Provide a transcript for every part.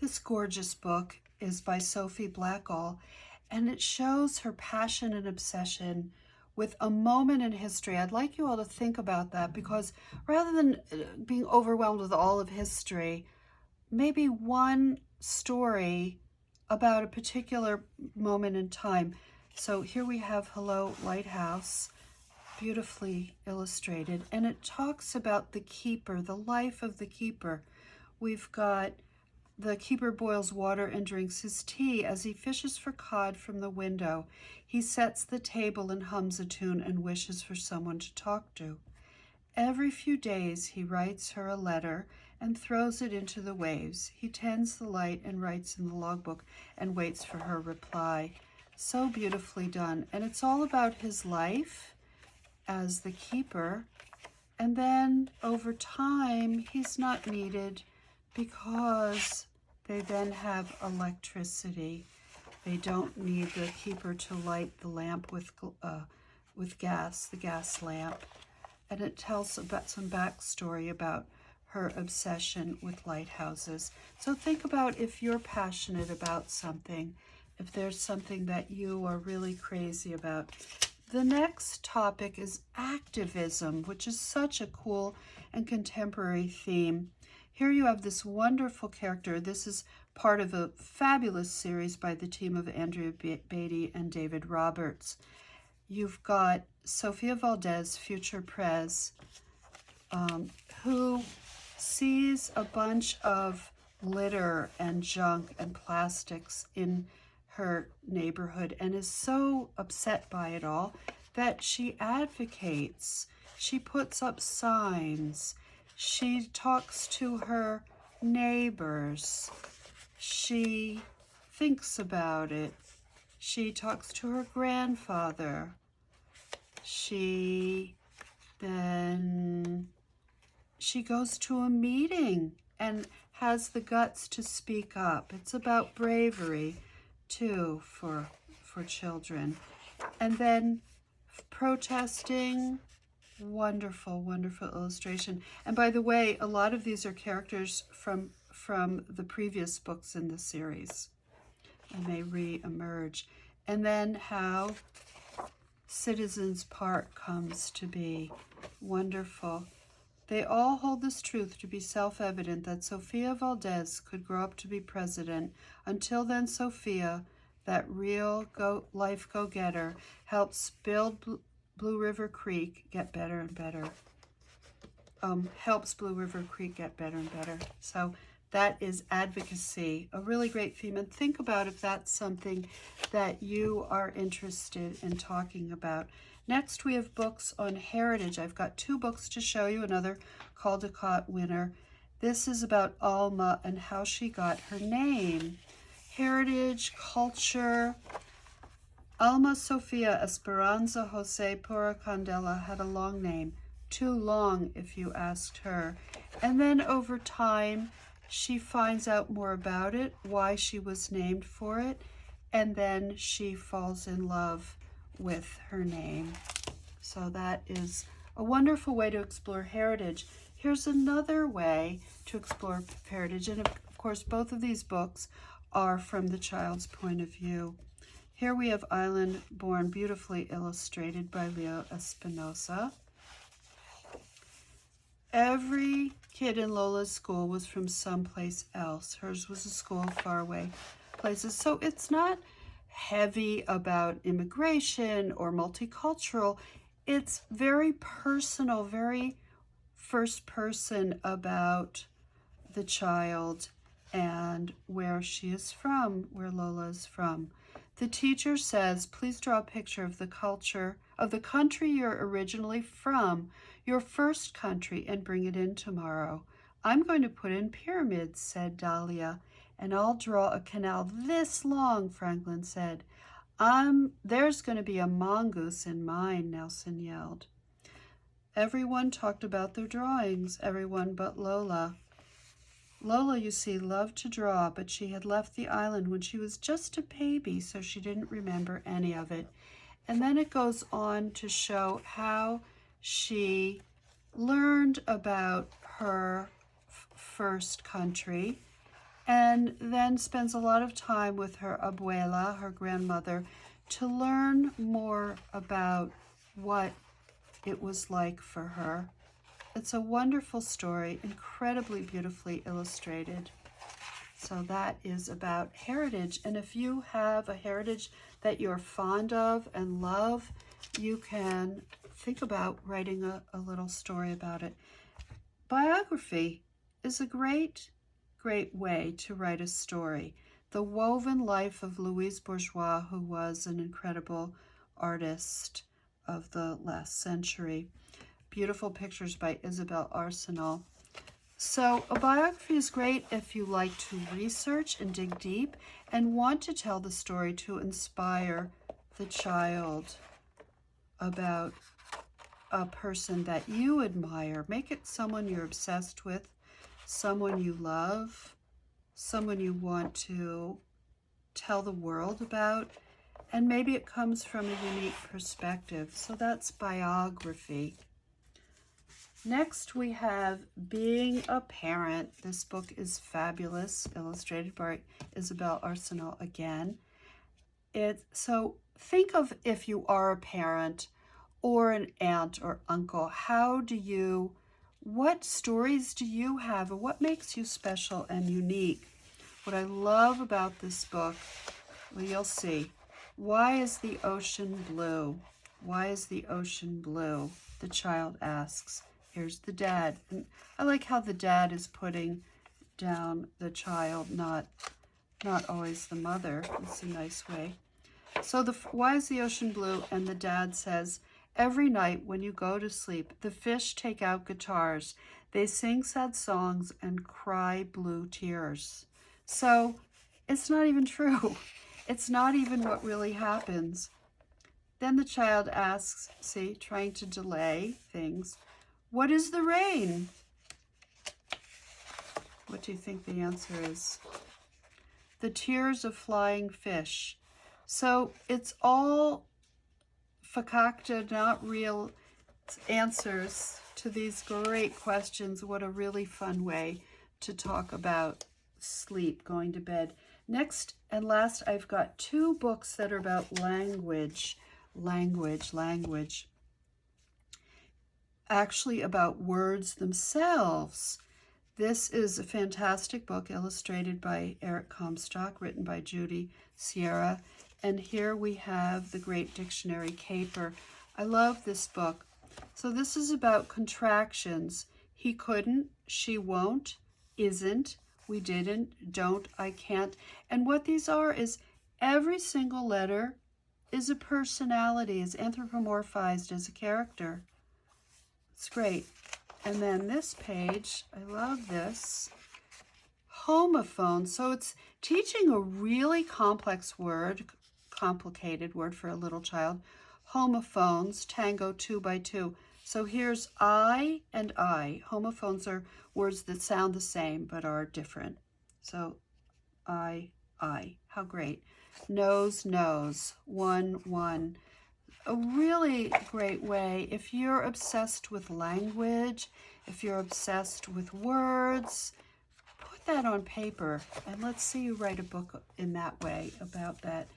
This gorgeous book is by Sophie Blackall, and it shows her passion and obsession with a moment in history. I'd like you all to think about that, because rather than being overwhelmed with all of history, maybe one story about a particular moment in time. So here we have Hello Lighthouse, beautifully illustrated, and it talks about the keeper, the life of the keeper. We've got the keeper boils water and drinks his tea as he fishes for cod from the window. He sets the table and hums a tune and wishes for someone to talk to. Every few days he writes her a letter and throws it into the waves. He tends the light and writes in the logbook and waits for her reply. So beautifully done. And it's all about his life as the keeper. And then over time, he's not needed because they then have electricity. They don't need the keeper to light the lamp with gas, the gas lamp. And it tells about some backstory about her obsession with lighthouses. So think about if you're passionate about something, if there's something that you are really crazy about. The next topic is activism, which is such a cool and contemporary theme. Here you have this wonderful character. This is part of a fabulous series by the team of Andrea Beatty and David Roberts. You've got Sofia Valdez, future Prez, who sees a bunch of litter and junk and plastics in her neighborhood and is so upset by it all that she advocates. She puts up signs. She talks to her neighbors. She thinks about it. She talks to her grandfather. She goes to a meeting and has the guts to speak up. It's about bravery too for children. And then protesting, wonderful, wonderful illustration. And by the way, a lot of these are characters from the previous books in the series, and they re-emerge. And then how Citizens Park comes to be. Wonderful. They all hold this truth to be self-evident that Sofia Valdez could grow up to be president. Until then, Sofia, that real life go-getter, helps build Blue River Creek get better and better. Helps Blue River Creek get better and better. So that is advocacy, a really great theme. And think about if that's something that you are interested in talking about. Next, we have books on heritage. I've got two books to show you, another Caldecott winner. This is about Alma and how she got her name. Heritage, culture. Alma Sofia Esperanza Jose Pura Candela had a long name. Too long, if you asked her. And then over time, she finds out more about it, why she was named for it, and then she falls in love with her name. So that is a wonderful way to explore heritage. Here's another way to explore heritage, and of course both of these books are from the child's point of view. Here we have Island Born, beautifully illustrated by Leo Espinosa. Every kid in Lola's school was from someplace else. Hers was a school far away places. So it's not heavy about immigration or multicultural. It's very personal, very first person about the child and where she is from, where Lola is from. The teacher says, please draw a picture of the culture, of the country you're originally from, your first country, and bring it in tomorrow. I'm going to put in pyramids, said Dahlia, and I'll draw a canal this long, Franklin said. There's going to be a mongoose in mine, Nelson yelled. Everyone talked about their drawings, everyone but Lola. Lola, you see, loved to draw, but she had left the island when she was just a baby, so she didn't remember any of it. And then it goes on to show how she learned about her first country and then spends a lot of time with her abuela, her grandmother, to learn more about what it was like for her. It's a wonderful story, incredibly beautifully illustrated. So that is about heritage. And if you have a heritage that you're fond of and love, you can think about writing a little story about it. Biography is a great way to write a story. The woven life of Louise Bourgeois, who was an incredible artist of the last century. Beautiful pictures by Isabel Arsenal. So a biography is great if you like to research and dig deep and want to tell the story to inspire the child about a person that you admire. Make it someone you're obsessed with, someone you love, someone you want to tell the world about, and maybe it comes from a unique perspective. So that's biography. Next we have Being a Parent. This book is fabulous, illustrated by Isabel Arsenal again. So think of if you are a parent or an aunt or uncle, what stories do you have, and what makes you special and unique? What I love about this book, well, you'll see. Why is the ocean blue? Why is the ocean blue? The child asks. Here's the dad. And I like how the dad is putting down the child, not always the mother. It's a nice way. So why is the ocean blue? And the dad says, every night when you go to sleep, the fish take out guitars. They sing sad songs and cry blue tears. So it's not even true. It's not even what really happens. Then the child asks, see, trying to delay things, what is the rain? What do you think the answer is? The tears of flying fish. So it's all fakakta, not real answers to these great questions. What a really fun way to talk about sleep, going to bed. Next and last, I've got two books that are about language. Actually about words themselves. This is a fantastic book illustrated by Eric Comstock, written by Judy Sierra. And here we have the Great Dictionary Caper. I love this book. So this is about contractions. He couldn't, she won't, isn't, we didn't, don't, I can't. And what these are is every single letter is a personality, is anthropomorphized as a character. It's great. And then this page, I love this, homophone. So it's teaching a really complicated word for a little child. Homophones, tango 2 by 2. So here's I and I. Homophones are words that sound the same but are different. So I. How great. Nose, nose, one. A really great way if you're obsessed with language, if you're obsessed with words, put that on paper and let's see you write a book in that way about that.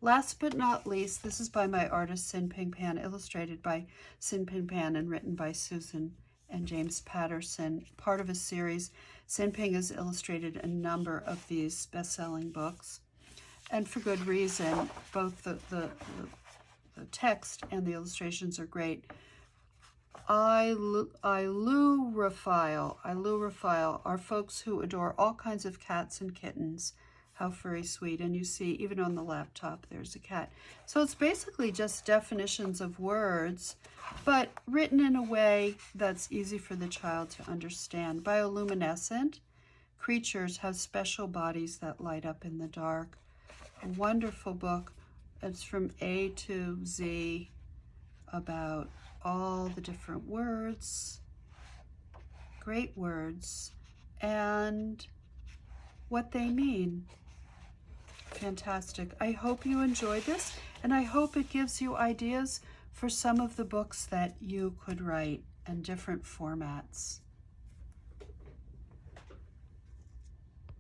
Last but not least, this is by my artist Sin Ping Pan, illustrated by Sin Ping Pan and written by Susan and James Patterson, part of a series. Sin Ping has illustrated a number of these best-selling books, and for good reason. Both the text and the illustrations are great. Ailurophile are folks who adore all kinds of cats and kittens. How furry sweet. And you see, even on the laptop, there's a cat. So it's basically just definitions of words, but written in a way that's easy for the child to understand. Bioluminescent creatures have special bodies that light up in the dark. A wonderful book. It's from A to Z about all the different words, great words, and what they mean. Fantastic. I hope you enjoyed this, and I hope it gives you ideas for some of the books that you could write in different formats.